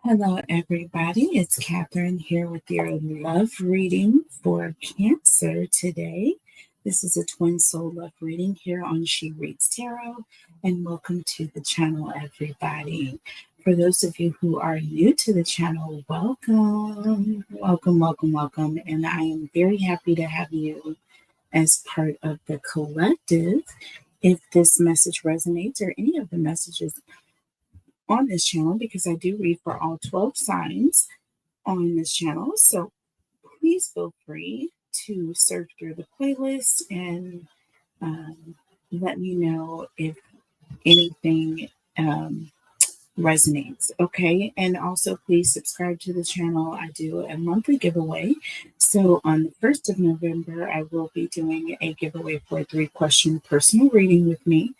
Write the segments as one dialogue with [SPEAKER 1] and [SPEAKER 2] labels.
[SPEAKER 1] Hello, everybody. It's Catherine here with your love reading for Cancer today. This is a twin soul love reading here on She Reads Tarot, and welcome to the channel, everybody. For those of you who are new to the channel, welcome, welcome, welcome, welcome. And I am very happy to have you as part of the collective. If this message resonates or any of the messages on this channel, because I do read for all 12 signs on this channel. So please feel free to search through the playlist and let me know if anything resonates. Okay. And also please subscribe to the channel. I do a monthly giveaway. So on the 1st of November, I will be doing a giveaway for a 3-question personal reading with me.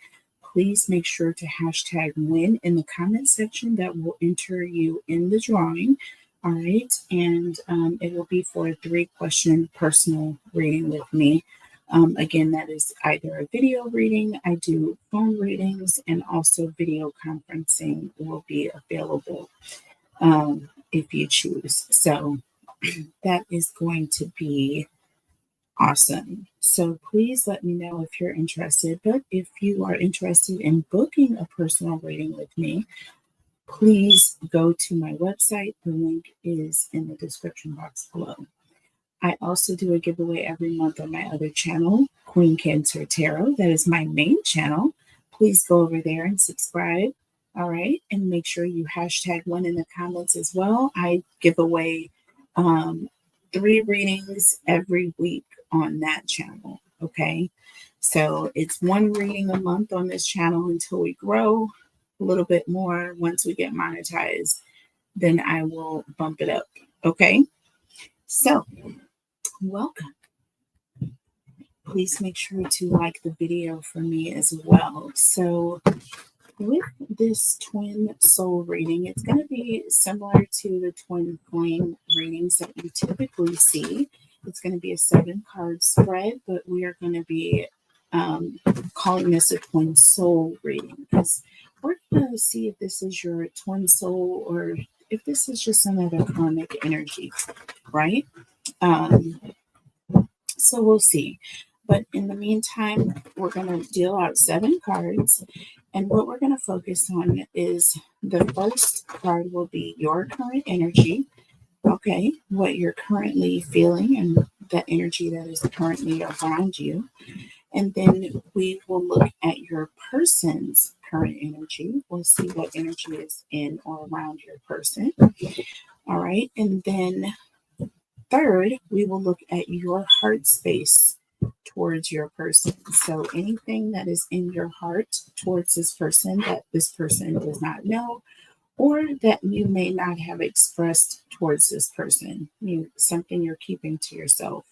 [SPEAKER 1] Please make sure to hashtag win in the comment section. That will enter you in the drawing. All right. And it will be for a 3-question personal reading with me. Again, that is either a video reading, I do phone readings, and also video conferencing will be available if you choose. So that is going to be awesome. So please let me know if you're interested. But if you are interested in booking a personal reading with me, please go to my website. The link is in the description box below. I also do a giveaway every month on my other channel, Queen Cancer Tarot. That is my main channel. Please go over there and subscribe. All right. And make sure you hashtag one in the comments as well. I give away 3 readings every week on that channel. Okay. So it's 1 reading a month on this channel until we grow a little bit more. Once we get monetized, then I will bump it up. Okay. So welcome. Please make sure to like the video for me as well. So with this twin soul reading, it's going to be similar to the twin flame readings that you typically see. It's going to be a 7-card spread, but we are going to be calling this a twin soul reading because we're going to see if this is your twin soul or if this is just another karmic energy, right? So we'll see. But in the meantime, we're going to deal out 7 cards. And what we're going to focus on is the first card will be your current energy. Okay. What you're currently feeling and the energy that is currently around you. And then we will look at your person's current energy. We'll see what energy is in or around your person. All right. And then third, we will look at your heart space towards your person. So anything that is in your heart towards this person that this person does not know, or that you may not have expressed towards this person, something you're keeping to yourself.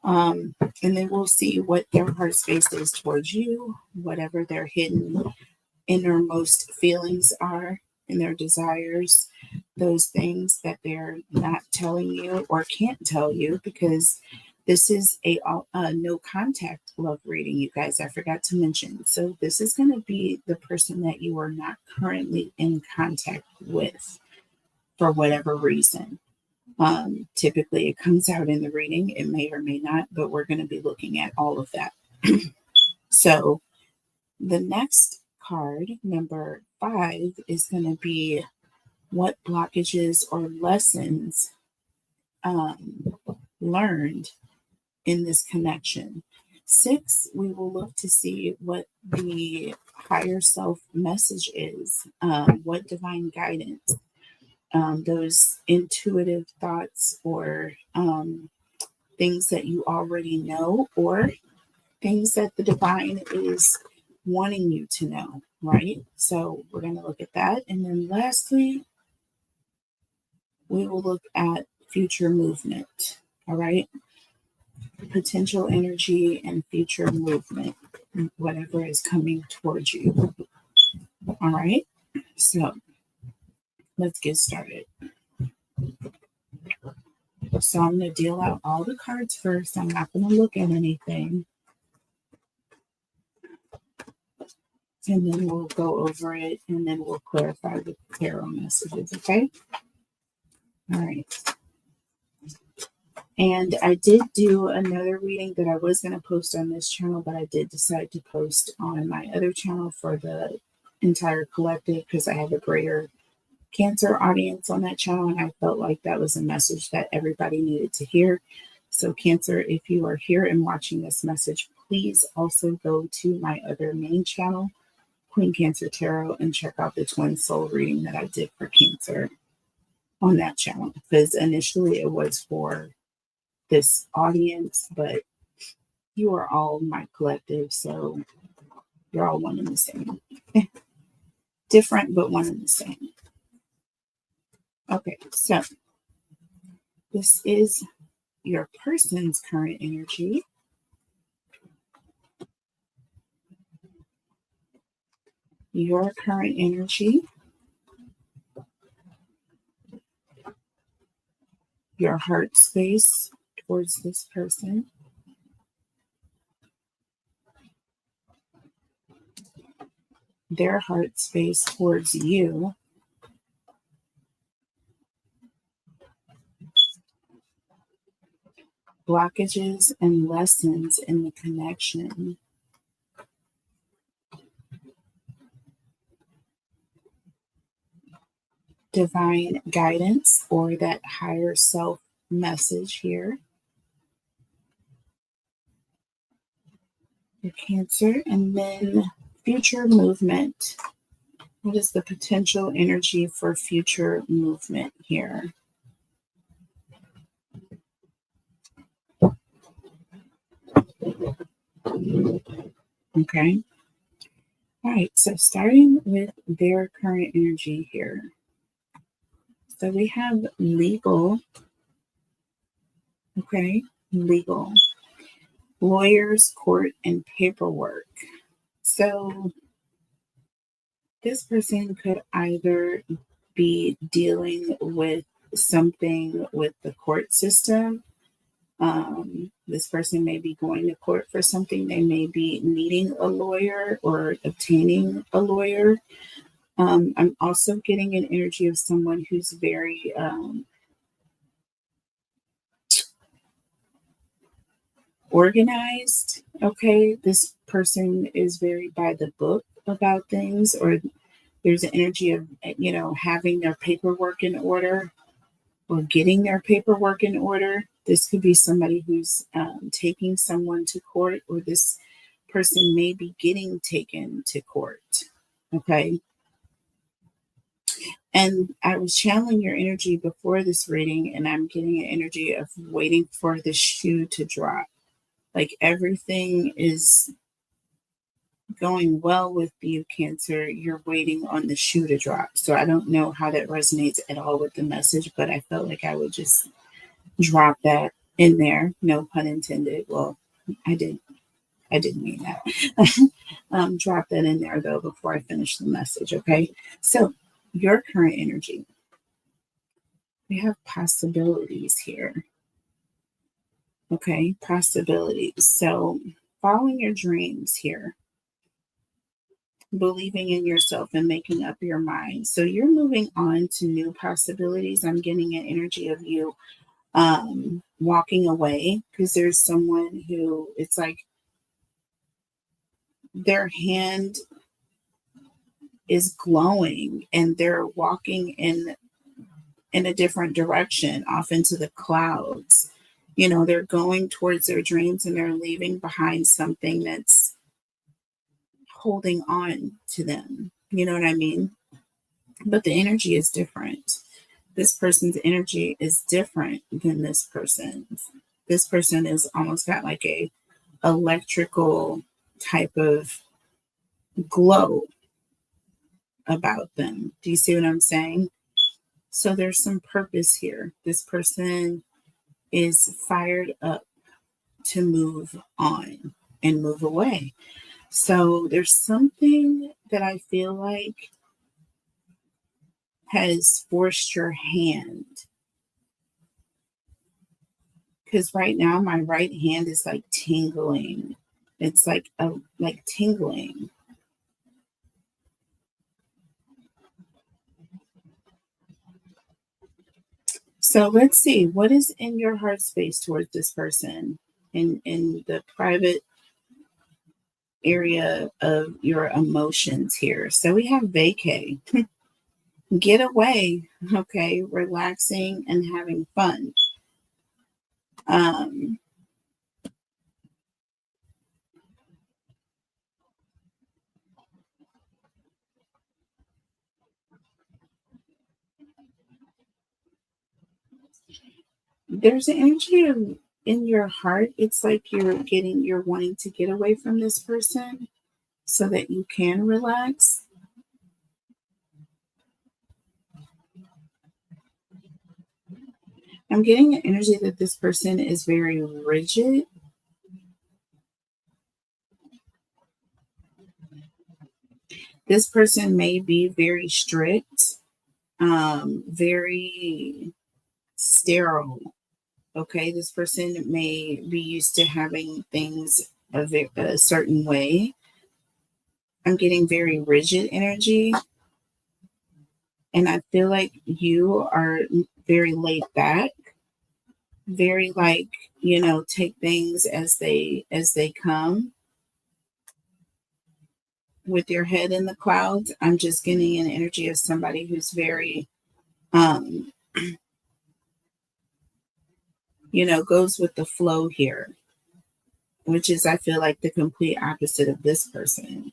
[SPEAKER 1] And then we'll see what their heart space is towards you, whatever their hidden innermost feelings are and their desires, those things that they're not telling you or can't tell you, because this is a no contact love reading, you guys. I forgot to mention. So this is going to be the person that you are not currently in contact with for whatever reason. Typically, it comes out in the reading. It may or may not, but we're going to be looking at all of that. So the next card, number 5, is going to be what blockages or lessons learned in this connection. 6, we will look to see what the higher self message is, what divine guidance, those intuitive thoughts or things that you already know, or things that the divine is wanting you to know, right? So we're going to look at that. And then lastly, we will look at future movement, all right? Potential energy and future movement, whatever is coming towards you. All right, so let's get started. So I'm going to deal out all the cards first. I'm not going to look at anything. and then we'll go over it, and then we'll clarify with the tarot messages, okay? All right. And I did do another reading that I was going to post on this channel, but I did decide to post on my other channel for the entire collective because I have a greater Cancer audience on that channel, and I felt like that was a message that everybody needed to hear. So Cancer, if you are here and watching this message, please also go to my other main channel, Queen Cancer Tarot, and check out the twin soul reading that I did for Cancer on that channel, because initially it was for this audience, but you are all my collective, so you're all one and the same. Different, but one and the same. Okay, so this is your person's current energy. Your current energy. Your heart space towards this person. Their heart space towards you. Blockages and lessons in the connection. Divine guidance or that higher self message here. Your Cancer. And then future movement. What is the potential energy for future movement here? Okay. All right. So starting with their current energy here. So we have legal. Okay. Legal. Lawyers, court, and paperwork. So this person could either be dealing with something with the court system. This person may be going to court for something. They may be needing a lawyer or obtaining a lawyer. I'm also getting an energy of someone who's very organized. Okay, this person is very by the book about things, or there's an energy of, having their paperwork in order or getting their paperwork in order. This could be somebody who's taking someone to court, or this person may be getting taken to court. Okay. And I was channeling your energy before this reading, and I'm getting an energy of waiting for the shoe to drop. Like everything is going well with you, Cancer. You're waiting on the shoe to drop. So I don't know how that resonates at all with the message, but I felt like I would just drop that in there. No pun intended. Well, I didn't mean that. Drop that in there though before I finish the message. Okay. So your current energy. We have possibilities here. Okay, possibilities. So following your dreams here, believing in yourself and making up your mind. So you're moving on to new possibilities. I'm getting an energy of you walking away, because there's someone who, it's like their hand is glowing and they're walking in a different direction, off into the clouds. They're going towards their dreams and they're leaving behind something that's holding on to them. You know what I mean? But the energy is different. This person's energy is different than this person's. This person is almost got like a electrical type of glow about them. Do you see what I'm saying? So there's some purpose here. This person is fired up to move on and move away. So there's something that I feel like has forced your hand. Because right now my right hand is like tingling. It's like tingling. So let's see, what is in your heart space towards this person in the private area of your emotions here. So we have vacay, get away, okay, relaxing and having fun. Um, there's an energy of in your heart. It's like you're wanting to get away from this person so that you can relax. I'm getting an energy that this person is very rigid. This person may be very strict, very sterile. Okay, this person may be used to having things a certain way. I'm getting very rigid energy, and I feel like you are very laid back, very like, take things as they come with your head in the clouds. I'm just getting an energy of somebody who's very um goes with the flow here, which is, I feel like, the complete opposite of this person.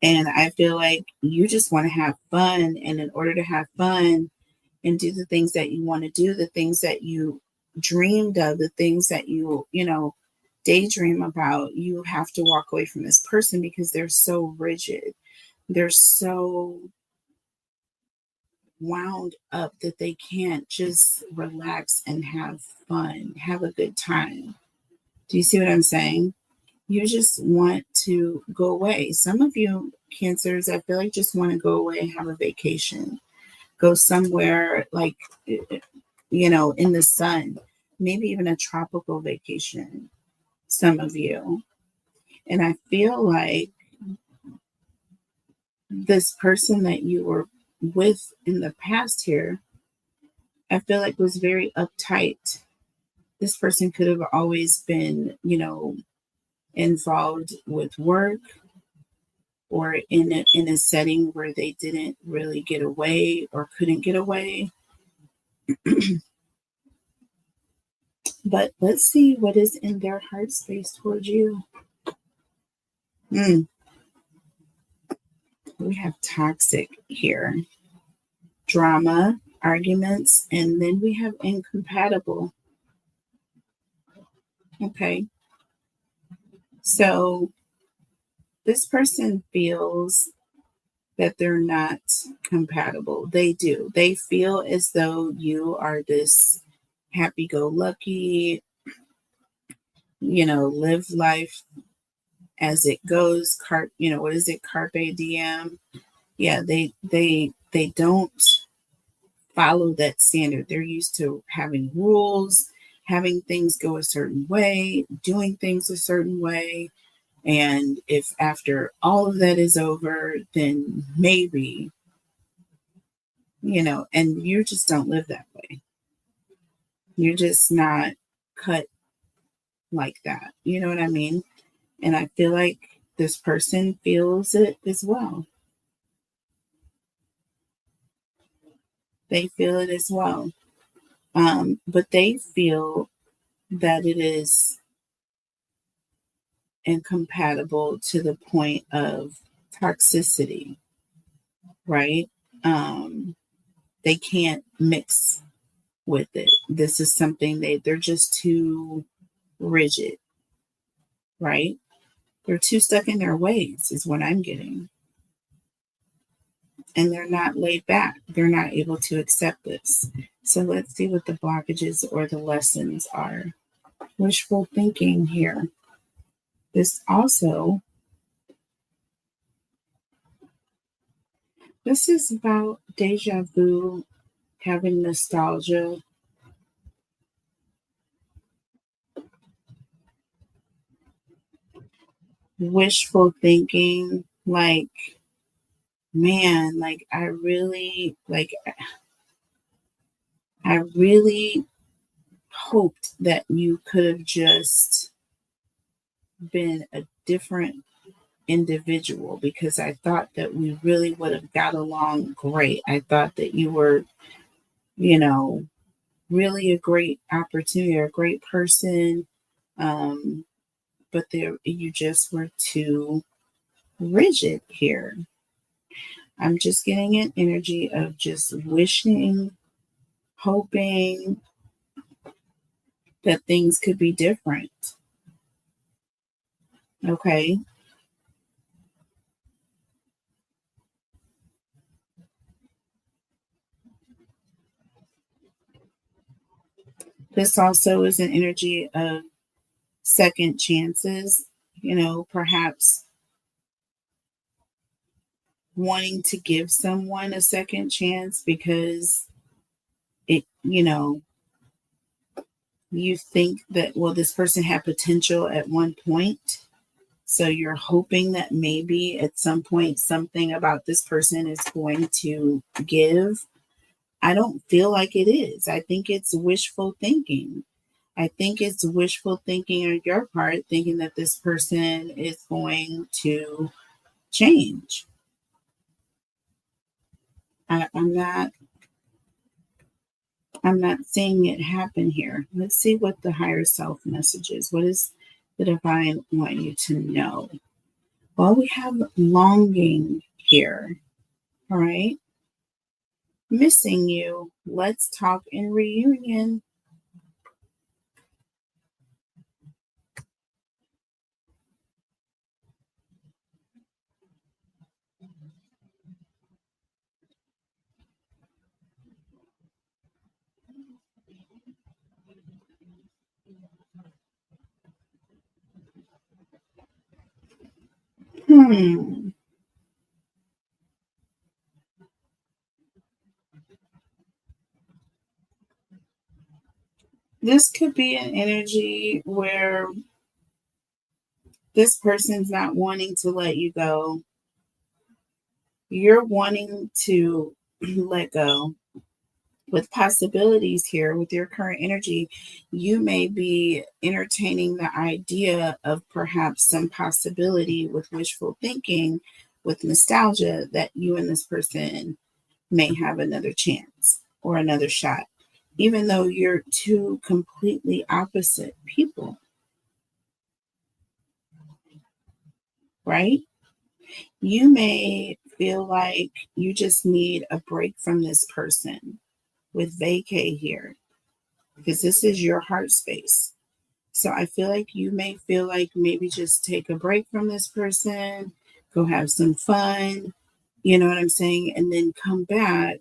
[SPEAKER 1] And I feel like you just want to have fun. And in order to have fun and do the things that you want to do, the things that you dreamed of, the things that daydream about, you have to walk away from this person because they're so rigid. They're so wound up that they can't just relax and have fun, have a good time. Do you see what I'm saying? You just want to go away. Some of you cancers, I feel like, just want to go away, have a vacation, go somewhere like, in the sun, maybe even a tropical vacation, some of you. And I feel like this person that you were with in the past here, I feel like was very uptight. This person could have always been, involved with work or in a setting where they didn't really get away or couldn't get away. But let's see what is in their heart space towards you. We have toxic here, drama, arguments, and then we have incompatible. Okay. So this person feels that they're not compatible. They do. They feel as though you are this happy go lucky, live life as it goes. What is it? Carpe diem. Yeah, they don't follow that standard. They're used to having rules, having things go a certain way, doing things a certain way. And if after all of that is over, then maybe, and you just don't live that way. You're just not cut like that. You know what I mean? And I feel like this person feels it as well. They feel it as well. But they feel that it is incompatible to the point of toxicity, right? They can't mix with it. This is something they're just too rigid, right? They're too stuck in their ways, is what I'm getting. And they're not laid back. They're not able to accept this. So let's see what the blockages or the lessons are. Wishful thinking here. This is about deja vu, having nostalgia. Wishful thinking, like, man, like I really, like, I really hoped that you could have just been a different individual, because I thought that we really would have got along great. I thought that you were, you know, really a great opportunity, or a great person. Um, but there, you just were too rigid here. I'm just getting an energy of just wishing, hoping that things could be different. Okay. This also is an energy of second chances, perhaps wanting to give someone a second chance because you think that, well, this person had potential at one point. So you're hoping that maybe at some point something about this person is going to give. I don't feel like it is. I think it's wishful thinking. I think it's wishful thinking on your part, thinking that this person is going to change. I'm not. I'm not seeing it happen here. Let's see what the higher self message is. What does the divine want you to know? Well, we have longing here. All right. Missing you. Let's talk in reunion. Hmm. This could be an energy where this person's not wanting to let you go. You're wanting to let go. With possibilities here, with your current energy, you may be entertaining the idea of perhaps some possibility with wishful thinking, with nostalgia, that you and this person may have another chance or another shot, even though you're two completely opposite people, right? You may feel like you just need a break from this person with vacay here, because this is your heart space. So I feel like you may feel like maybe just take a break from this person, go have some fun, you know what I'm saying? And then come back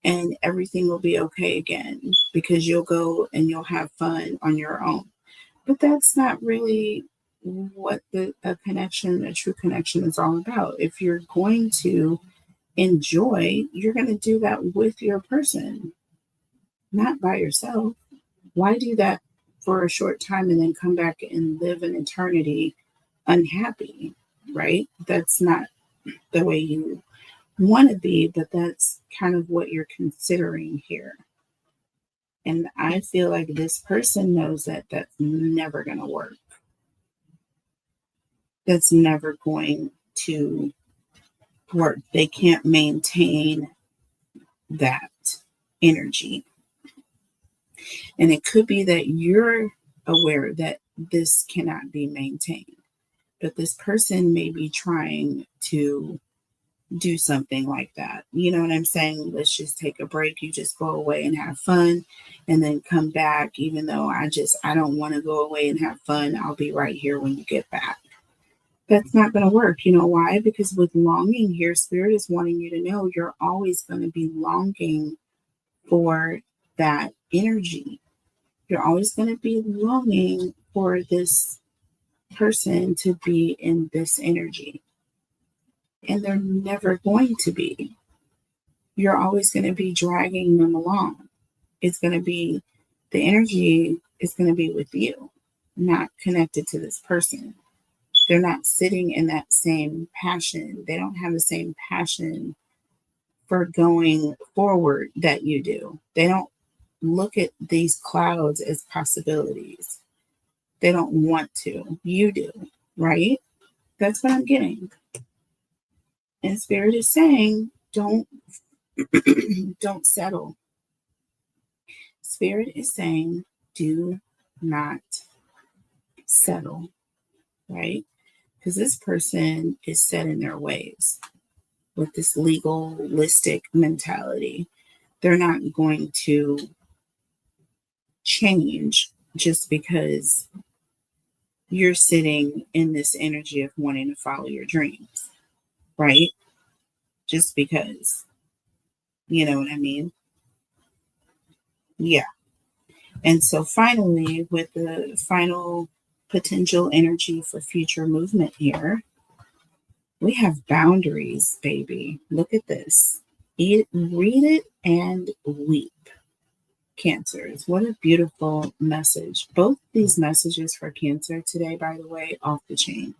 [SPEAKER 1] and everything will be okay again, because you'll go and you'll have fun on your own. But that's not really what a connection, a true connection is all about. If you're going to enjoy, you're going to do that with your person, not by yourself. Why do that for a short time and then come back and live an eternity unhappy, right? That's not the way you want to be, but that's kind of what you're considering here. And I feel like this person knows that that's never going to work. That's never going to work. They can't maintain that energy. And it could be that you're aware that this cannot be maintained, but this person may be trying to do something like that. You know what I'm saying? Let's just take a break. You just go away and have fun and then come back. Even though I don't want to go away and have fun. I'll be right here when you get back. That's not going to work. You know why? Because with longing here, Spirit is wanting you to know you're always going to be longing for that energy. You're always going to be longing for this person to be in this energy. And they're never going to be. You're always going to be dragging them along. It's going to be, the energy is going to be with you, not connected to this person. They're not sitting in that same passion. They don't have the same passion for going forward that you do. They don't look at these clouds as possibilities. They don't want to. You do, right? That's what I'm getting. And Spirit is saying, don't don't settle. Spirit is saying, do not settle, right? Because this person is set in their ways with this legalistic mentality. They're not going to change just because you're sitting in this energy of wanting to follow your dreams, right? Just because, you know what I mean? Yeah. And so finally, with the final potential energy for future movement here, we have boundaries, baby. Look at this. Read it and weep. Cancers. What a beautiful message. Both these messages for Cancer today, by the way, off the chain.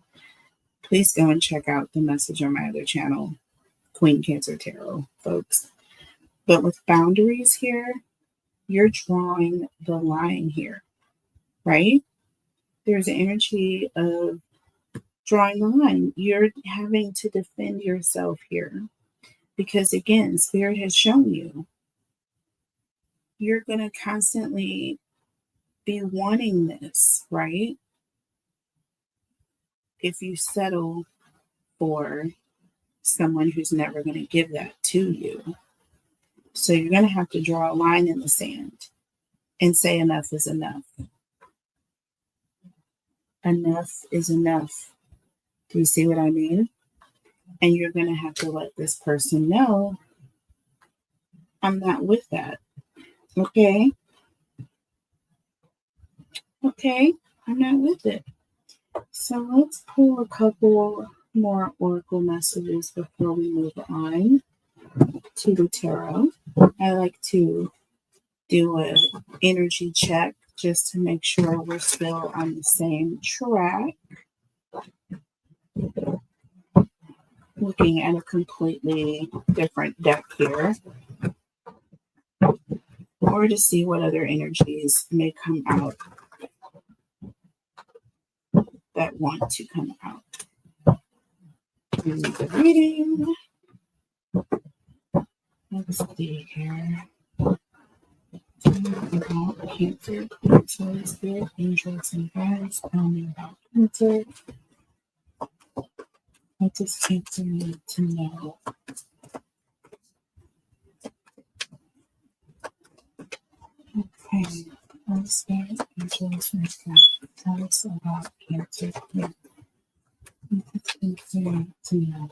[SPEAKER 1] Please go and check out the message on my other channel, Queen Cancer Tarot, folks. But with boundaries here, you're drawing the line here, right? There's an energy of drawing the line. You're having to defend yourself here because, again, Spirit has shown you you're going to constantly be wanting this, right? If you settle for someone who's never going to give that to you. So you're going to have to draw a line in the sand and say enough is enough. Enough is enough. Do you see what I mean? And you're going to have to let this person know, I'm not with that. Okay? Okay, I'm not with it. So let's pull a couple more oracle messages before we move on to the tarot. I like to do an energy check just to make sure we're still on the same track. Looking at a completely different deck here, or to see what other energies may come out that want to come out in the reading. Let's see here. About Cancer, Holy Spirit, angels, and guides. Tell me about Cancer. What does Cancer need to know? Okay, Holy Spirit, angels, and guides. Tell us about Cancer. What does Cancer need to know?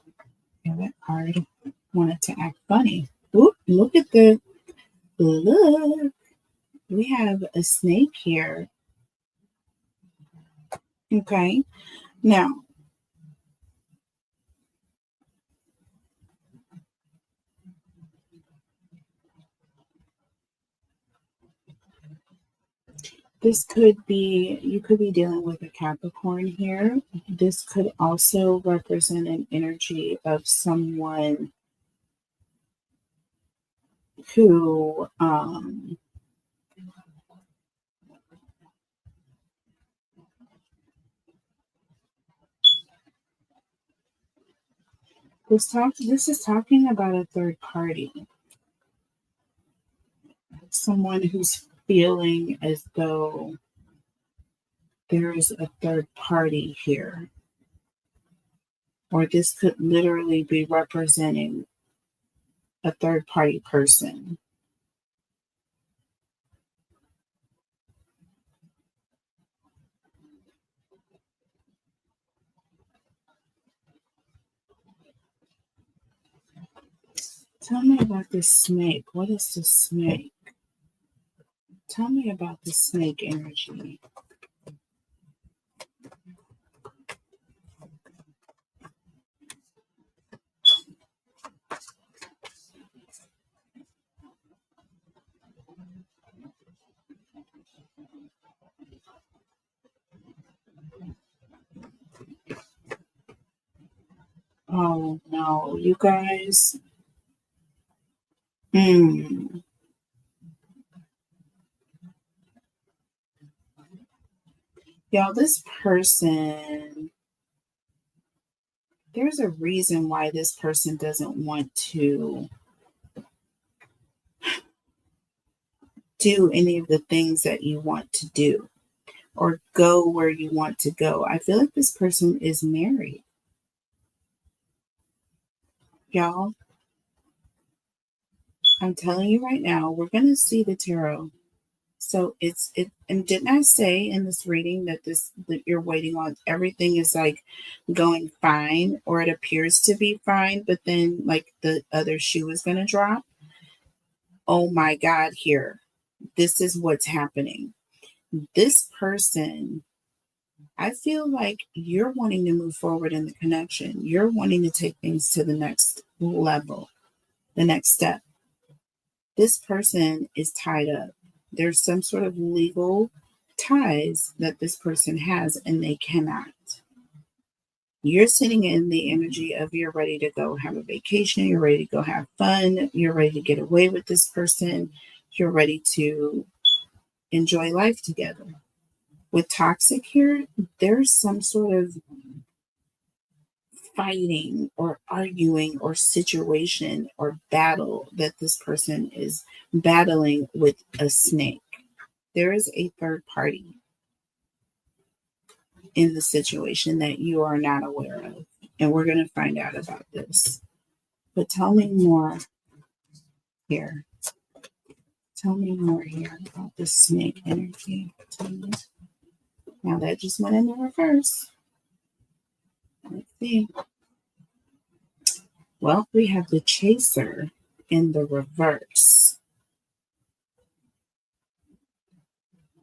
[SPEAKER 1] Okay, that card wanted to act funny. Oop, look at the look. We have a snake here. Okay, now this could be, you could be dealing with a Capricorn here. This could also represent an energy of someone who this is talking about a third party. Someone who's feeling as though there is a third party here. Or this could literally be representing a third party person. Tell me about this snake. What is the snake? Tell me about the snake energy. Oh no, you guys. Mm. Y'all, this person, there's a reason why this person doesn't want to do any of the things that you want to do or go where you want to go. I feel like this person is married. Y'all, I'm telling you right now, we're going to see the tarot. So and didn't I say in this reading that you're waiting on everything is like going fine, or it appears to be fine, but then like the other shoe is going to drop? Oh my God, here. This is what's happening. This person, I feel like you're wanting to move forward in the connection. You're wanting to take things to the next level, the next step. This person is tied up. There's some sort of legal ties that this person has, and they cannot. You're sitting in the energy of you're ready to go have a vacation, you're ready to go have fun, you're ready to get away with this person, you're ready to enjoy life together. With toxic here, there's some sort of fighting or arguing or situation or battle that this person is battling with a snake. There is a third party in the situation that you are not aware of. And we're going to find out about this. But tell me more here. Tell me more here about the snake energy. Tell me. Now that just went in the reverse. Let's see. Well, we have the chaser in the reverse.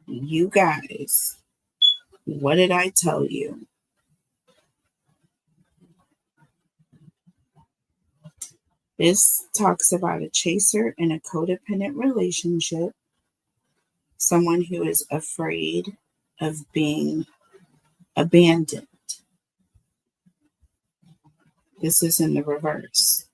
[SPEAKER 1] You guys, what did I tell you? This talks about a chaser in a codependent relationship, someone who is afraid of being abandoned. This is in the reverse.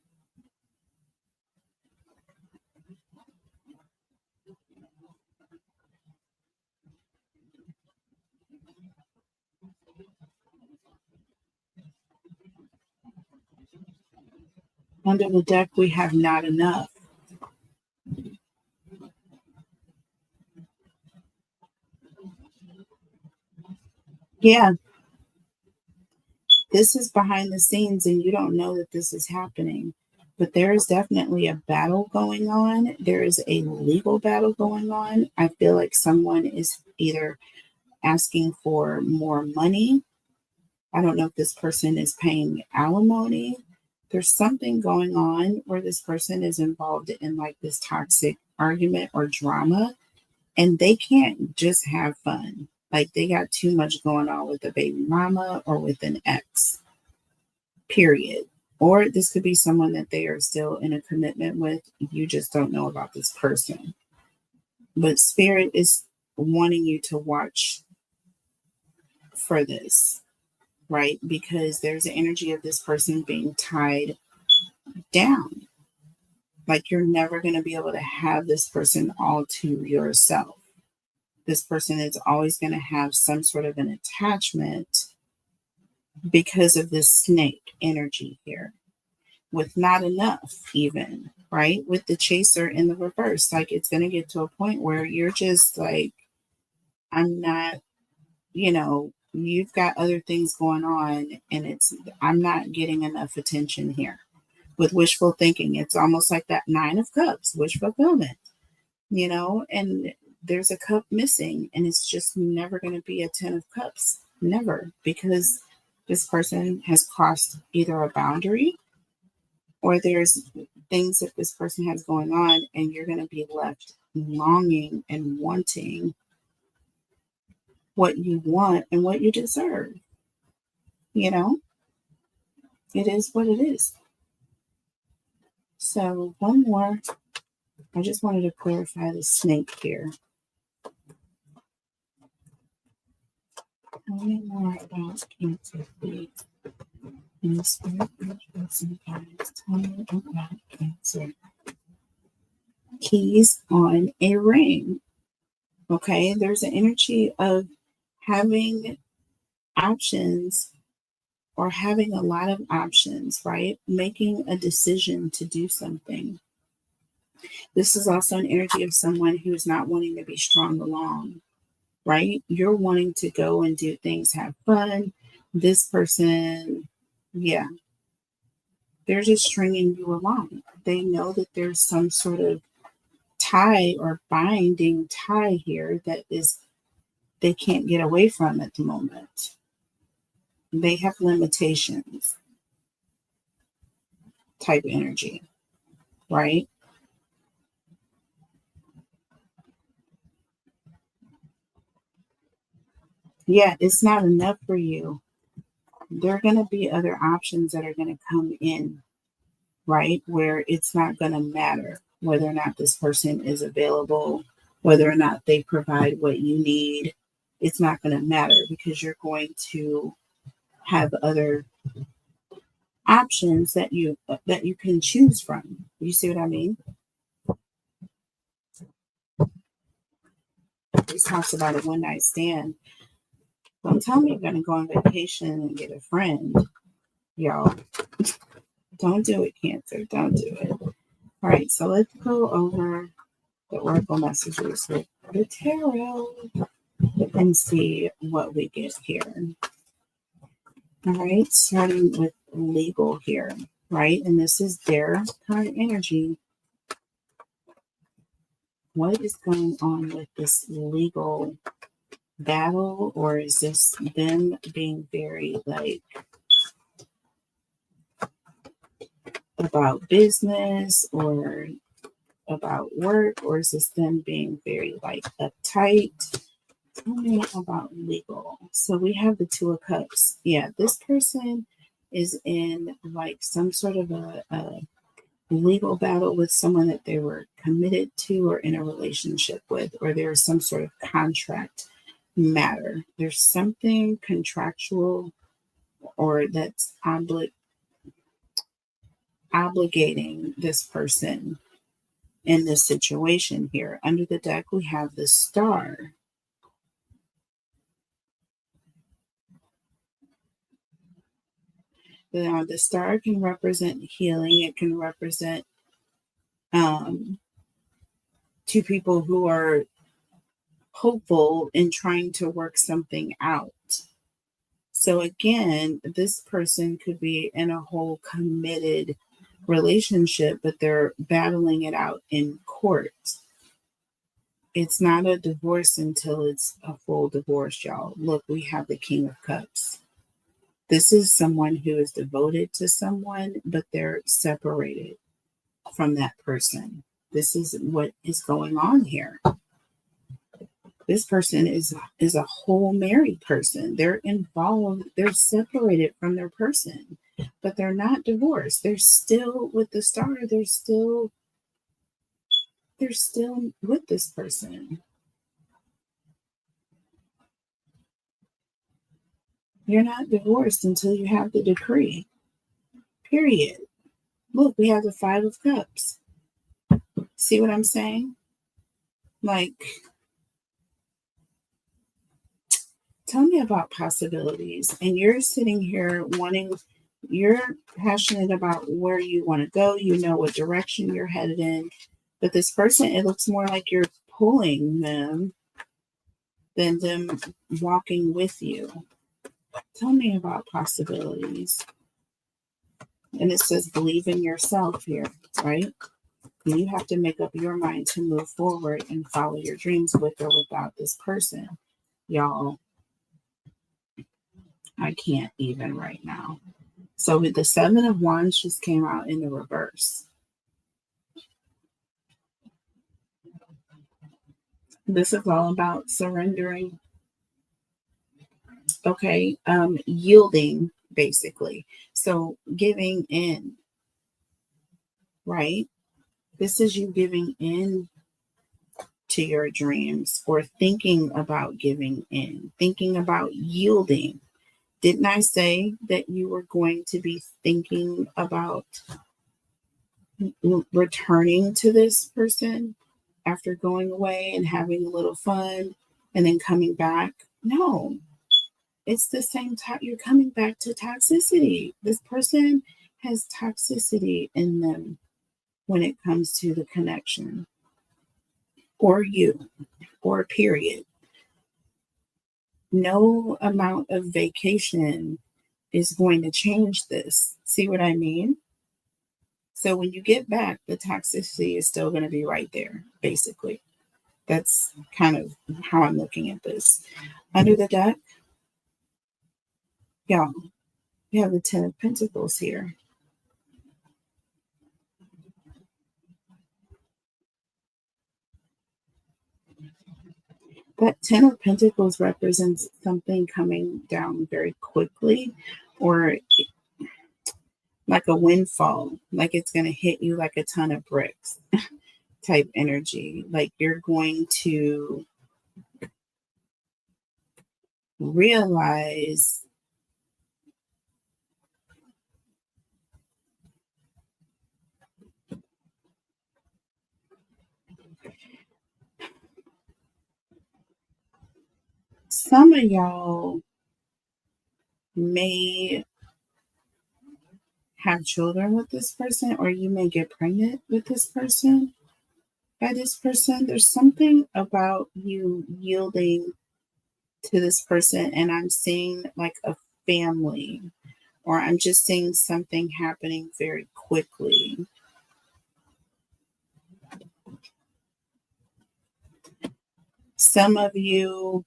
[SPEAKER 1] Under the deck, we have not enough. Yeah, this is behind the scenes and you don't know that this is happening. But there is definitely a battle going on. There is a legal battle going on. I feel like someone is either asking for more money. I don't know if this person is paying alimony. There's something going on where this person is involved in like this toxic argument or drama, and they can't just have fun. Like they got too much going on with a baby mama or with an ex, period. Or this could be someone that they are still in a commitment with. You just don't know about this person. But Spirit is wanting you to watch for this, right? Because there's an energy of this person being tied down. Like you're never going to be able to have this person all to yourself. This person is always going to have some sort of an attachment because of this snake energy here, with not enough, even, right? With the chaser in the reverse. Like it's going to get to a point where you're just like, I'm not, you've got other things going on, and I'm not getting enough attention here. With wishful thinking, it's almost like that Nine of Cups, wish fulfillment, and there's a cup missing, and it's just never going to be a 10 of Cups. Never, because this person has crossed either a boundary or there's things that this person has going on, and you're going to be left longing and wanting what you want and what you deserve. It is what it is. So, one more. I just wanted to clarify the snake here. Tell me more about Cancer, please. In the spirit, guys, tell me about Cancer. keys on a ring. Okay, there's an energy of having options or having a lot of options, right? Making a decision to do something. This is also an energy of someone who's not wanting to be strung along, right? You're wanting to go and do things, have fun. This person, yeah, they're just stringing you along. They know that there's some sort of tie or binding tie here that is they can't get away from at the moment. They have limitations type energy, right? Yeah, it's not enough for you. There are going to be other options that are going to come in, right? Where it's not going to matter whether or not this person is available, whether or not they provide what you need. It's not going to matter because you're going to have other options that you can choose from. You see what I mean? This talks about a one night stand. Don't tell me you're going to go on vacation and get a friend, y'all. Don't do it, Cancer. Don't do it. All right, so let's go over the oracle messages with the tarot and see what we get here. All right, starting with legal here, right? And this is their current energy. What is going on with this legal battle, or is this them being very like about business or about work, or is this them being very like uptight? Tell me about legal. So we have the Two of Cups. Yeah, this person is in like some sort of a legal battle with someone that they were committed to or in a relationship with, or there's some sort of contract matter. There's something contractual or that's obligating this person in this situation here. Under the deck, we have the Star. Now, the Star can represent healing. It can represent two people who are hopeful in trying to work something out. So again, this person could be in a whole committed relationship, but they're battling it out in court. It's not a divorce until it's a full divorce, y'all. Look, we have the King of Cups. This is someone who is devoted to someone, but they're separated from that person. This is what is going on here. This person is a whole married person. They're involved. They're separated from their person, but they're not divorced. They're still with the Star. They're still with this person. You're not divorced until you have the decree. Period. Look, we have the Five of Cups. See what I'm saying? Like, tell me about possibilities. And you're sitting here you're passionate about where you want to go. You know what direction you're headed in. But this person, it looks more like you're pulling them than them walking with you. Tell me about possibilities. And it says believe in yourself here, right? And you have to make up your mind to move forward and follow your dreams with or without this person. Y'all, I can't even right now. So with the Seven of Wands just came out in the reverse. This is all about surrendering. Okay. Yielding, basically. So giving in, right? This is you giving in to your dreams or thinking about giving in, thinking about yielding. Didn't I say that you were going to be thinking about returning to this person after going away and having a little fun and then coming back. No, it's the same time. You're coming back to toxicity. This person has toxicity in them when it comes to the connection, or you, or period. No amount of vacation is going to change this. See what I mean? So when you get back, the toxicity is still going to be right there, basically. That's kind of how I'm looking at this. Under the deck, y'all, you have the Ten of Pentacles here. That Ten of Pentacles represents something coming down very quickly, or like a windfall, like it's going to hit you like a ton of bricks type energy. Like you're going to realize some of y'all may have children with this person, or you may get pregnant with this person. By this person, there's something about you yielding to this person, and I'm seeing like a family, or I'm just seeing something happening very quickly. Some of you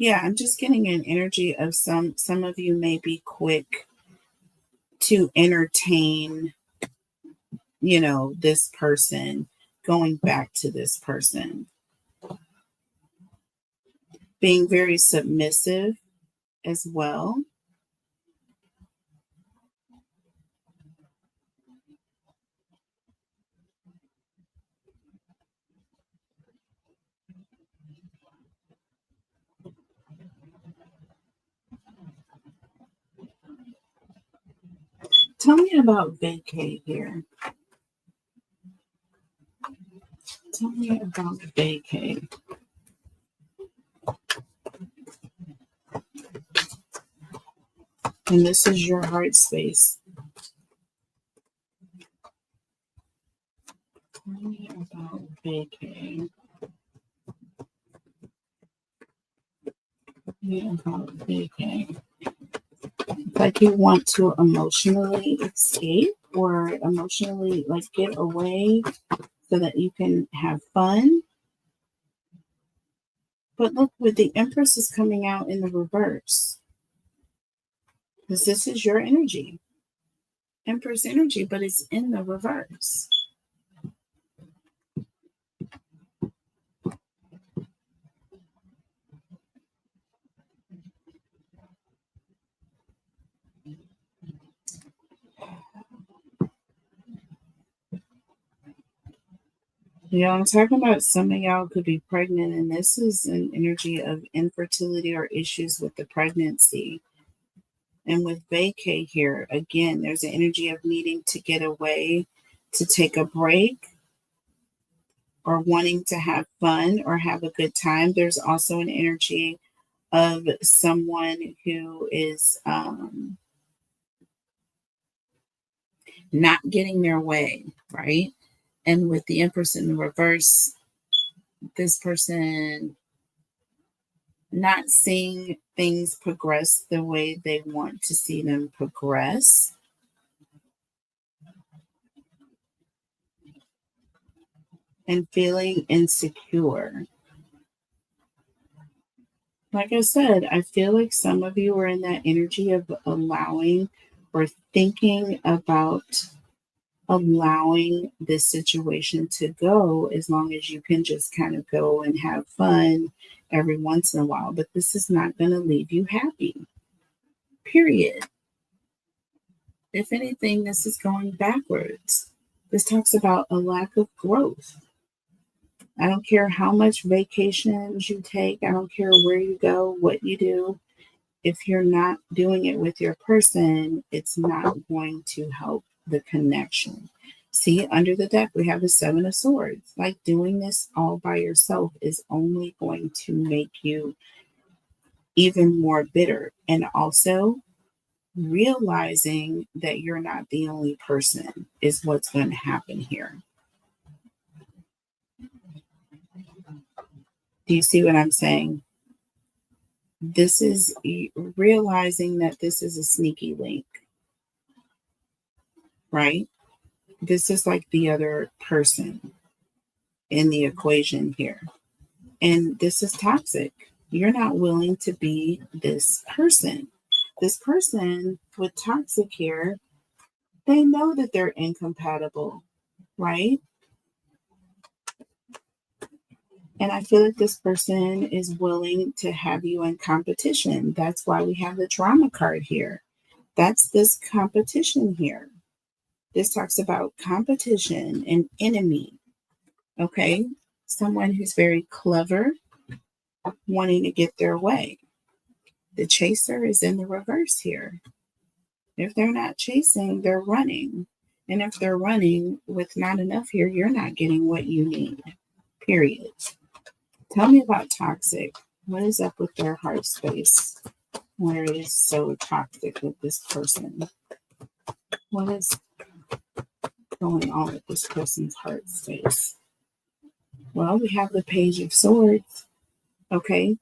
[SPEAKER 1] I'm just getting an energy of some of you may be quick to entertain, this person, going back to this person, being very submissive as well. Tell me about vacay here. Tell me about vacay. And this is your heart space. Tell me about vacay. Tell me about vacay. Like you want to emotionally escape, or emotionally like get away so that you can have fun. But look, with the Empress is coming out in the reverse, because this is your energy, Empress energy, but it's in the reverse. I'm talking about some of y'all could be pregnant, and this is an energy of infertility or issues with the pregnancy. And with vacay here, again, there's an energy of needing to get away, to take a break, or wanting to have fun or have a good time. There's also an energy of someone who is not getting their way, right? And with the Empress in the reverse, this person not seeing things progress the way they want to see them progress. And feeling insecure. Like I said, I feel like some of you are in that energy of allowing or thinking about allowing this situation to go, as long as you can just kind of go and have fun every once in a while. But this is not going to leave you happy, period. If anything, this is going backwards. This talks about a lack of growth. I don't care how much vacations you take. I don't care where you go, what you do. if you're not doing it with your person, it's not going to help the connection. See, under the deck, we have the Seven of Swords. Like doing this all by yourself is only going to make you even more bitter. And also, realizing that you're not the only person is what's going to happen here. Do you see what I'm saying? This is realizing that this is a sneaky link, right? This is like the other person in the equation here. And this is toxic. You're not willing to be this person. This person with toxic here, they know that they're incompatible, right? And I feel like this person is willing to have you in competition. That's why we have the drama card here. That's this competition here. This talks about competition and enemy. Okay? Someone who's very clever, wanting to get their way. The chaser is in the reverse here. If they're not chasing, they're running. And if they're running with not enough here, you're not getting what you need. Period. Tell me about toxic. What is up with their heart space? Where it is so toxic with this person? What is going on with this person's heart space? Well, we have the Page of Swords. Okay.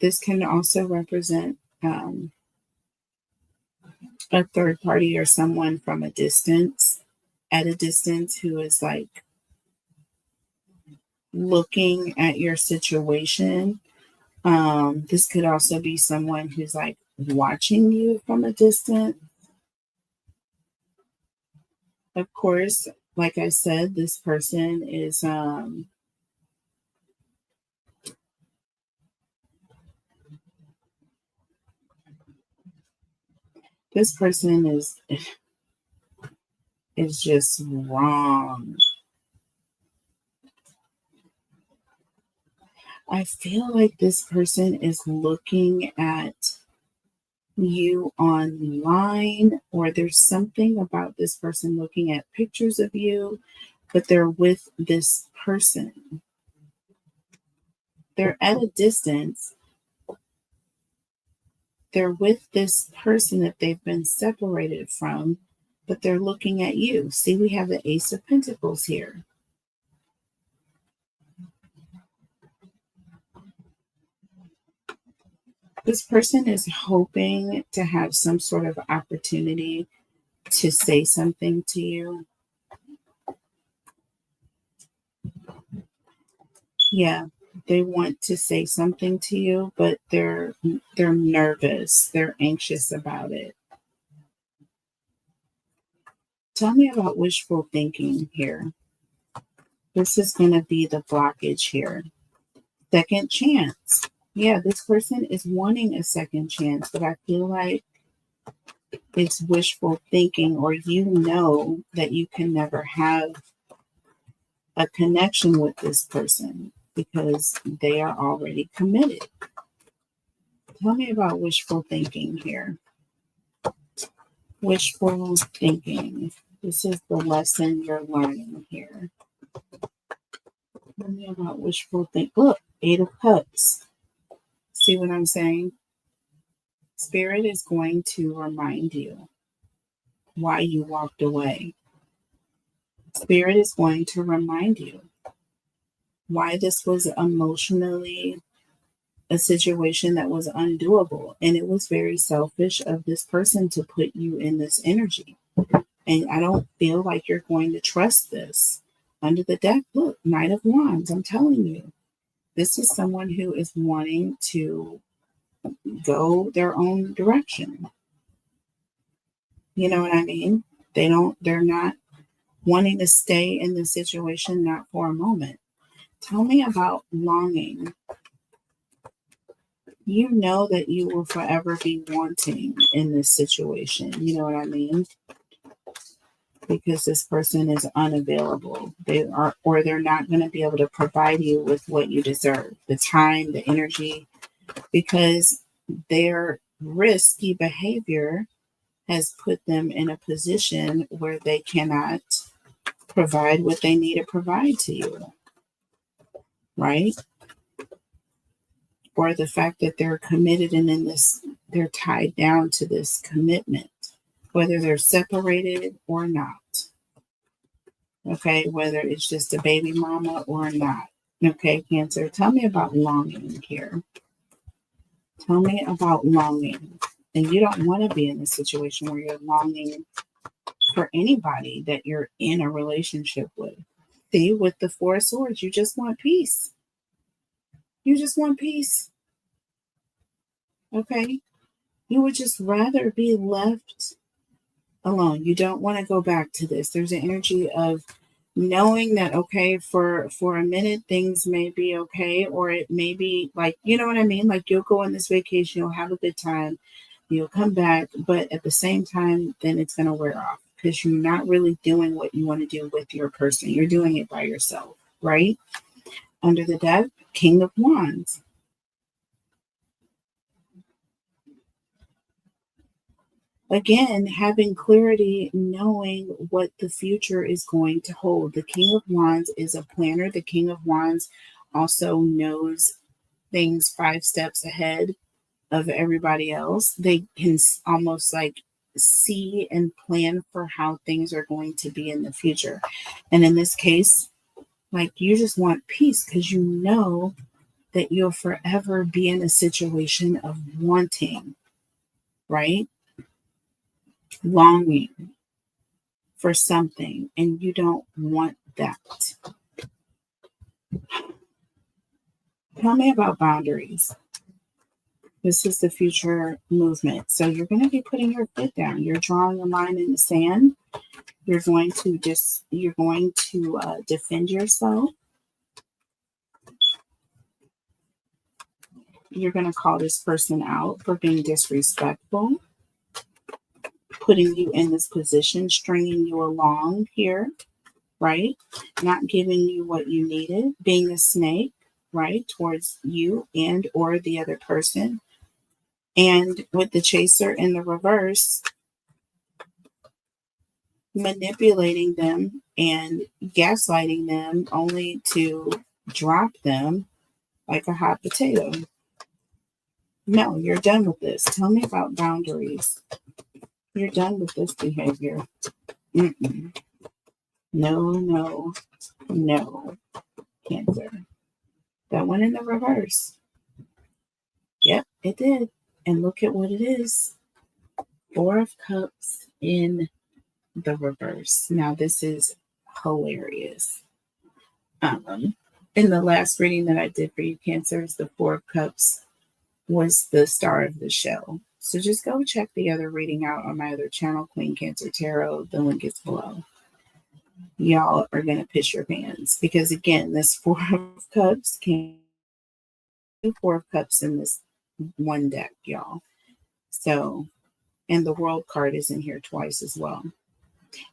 [SPEAKER 1] This can also represent a third party or someone from a distance, at a distance, who is like looking at your situation. This could also be someone who's like watching you from a distance. Of course, like I said, this person is this person is just wrong. I feel like this person is looking at you online, or there's something about this person looking at pictures of you, but they're with this person. They're at a distance. They're with this person that they've been separated from, but they're looking at you. See, we have the Ace of Pentacles here. This person is hoping to have some sort of opportunity to say something to you. Yeah, they want to say something to you, but they're nervous. They're anxious about it. Tell me about wishful thinking here. This is going to be the blockage here. Second chance. Yeah, this person is wanting a second chance, but I feel like it's wishful thinking, or you know that you can never have a connection with this person because they are already committed. Tell me about wishful thinking here. Wishful thinking. This is the lesson you're learning here. Tell me about wishful thinking. Look, Eight of Cups. See what I'm saying? Spirit is going to remind you why you walked away. Spirit is going to remind you why this was emotionally a situation that was undoable. And it was very selfish of this person to put you in this energy. And I don't feel like you're going to trust this. Under the deck, look, Knight of Wands. I'm telling you, this is someone who is wanting to go their own direction. You know what I mean? They're not wanting to stay in the situation, not for a moment. Tell me about longing. You know that you will forever be wanting in this situation. You know what I mean? Because this person is unavailable. They're not going to be able to provide you with what you deserve. The time, the energy, because they're risky behavior has put them in a position where they cannot provide what they need to provide to you, right? Or the fact that they're committed and in this, they're tied down to this commitment, whether they're separated or not. Okay, whether it's just a baby mama or not. Okay, Cancer, tell me about longing here. Tell me about longing. And you don't want to be in a situation where you're longing for anybody that you're in a relationship with. See, with the Four of Swords, you just want peace. You just want peace. Okay? You would just rather be left alone. You don't want to go back to this. There's an energy of knowing that, okay, for a minute things may be okay, or it may be like, you know what I mean? Like you'll go on this vacation, you'll have a good time, you'll come back, but at the same time, then it's going to wear off because you're not really doing what you want to do with your person. You're doing it by yourself, right? Under the deck, King of Wands. Again, having clarity, knowing what the future is going to hold. The King of Wands is a planner. The King of Wands also knows things 5 steps ahead of everybody else. They can almost like see and plan for how things are going to be in the future. And in this case, like you just want peace because you know that you'll forever be in a situation of wanting, right? Longing for something, and you don't want that. Tell me about boundaries. This is the future movement. So you're going to be putting your foot down. You're drawing a line in the sand. You're going to defend yourself. You're going to call this person out for being disrespectful, putting you in this position, stringing you along here, right? Not giving you what you needed, being a snake, right, towards you and or the other person. And with the chaser in the reverse, manipulating them and gaslighting them only to drop them like a hot potato. No, you're done with this. Tell me about boundaries. You're done with this behavior. Mm-mm. No, no, no, Cancer. That went in the reverse. Yep, it did. And look at what it is. 4 of Cups in the reverse. Now, this is hilarious. In the last reading that I did for you, Cancers, the 4 of Cups was the star of the show. So just go check the other reading out on my other channel, Queen Cancer Tarot. The link is below. Y'all are going to piss your pants because, again, this 4 of Cups came 4 of Cups in this one deck, y'all. So, and the World card is in here twice as well.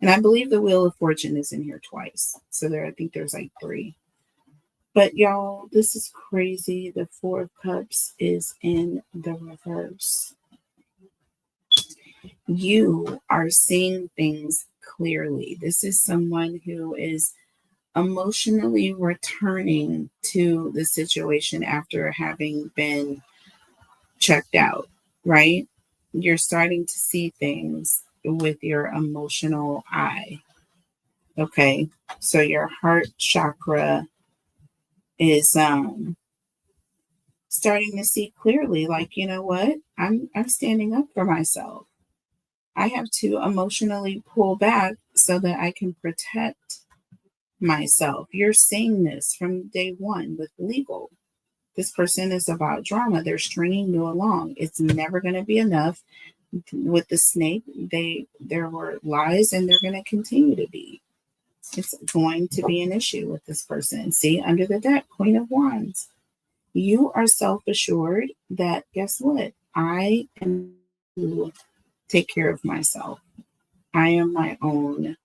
[SPEAKER 1] And I believe the Wheel of Fortune is in here twice. So I think there's like 3. But y'all, this is crazy. The 4 of Cups is in the reverse. You are seeing things clearly. This is someone who is emotionally returning to the situation after having been checked out, right? You're starting to see things with your emotional eye. Okay, so your heart chakra is starting to see clearly, like, you know what? I'm standing up for myself. I have to emotionally pull back so that I can protect myself. You're seeing this from day one with legal. This person is about drama. They're stringing you along. It's never going to be enough. With the snake, there were lies, and they're going to continue to be. It's going to be an issue with this person. See, under the deck, Queen of Wands. You are self-assured that, guess what? I am to take care of myself. I am my own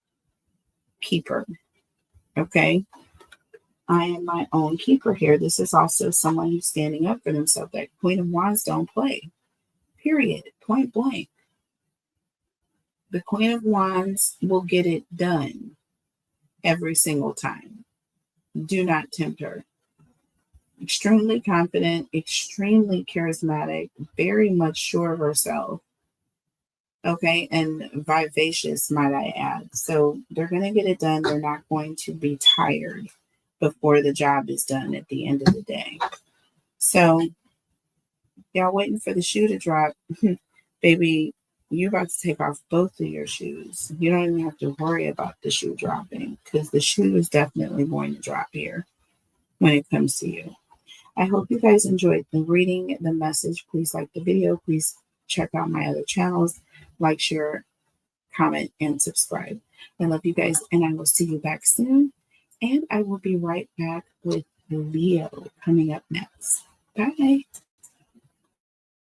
[SPEAKER 1] keeper. Okay? I am my own keeper here. This is also someone who's standing up for themselves. That Queen of Wands don't play. period, point blank. The Queen of Wands will get it done every single time. Do not tempt her. Extremely confident, extremely charismatic, very much sure of herself. Okay, and vivacious, might I add. So they're going to get it done. They're not going to be tired before the job is done at the end of the day. So, y'all waiting for the shoe to drop. Baby, you're about to take off both of your shoes. You don't even have to worry about the shoe dropping, because the shoe is definitely going to drop here when it comes to you. I hope you guys enjoyed the reading, the message. Please like the video. Please check out my other channels. Like, share, comment, and subscribe. I love you guys, and I will see you back soon. And I will be right back with Leo coming up next. Bye.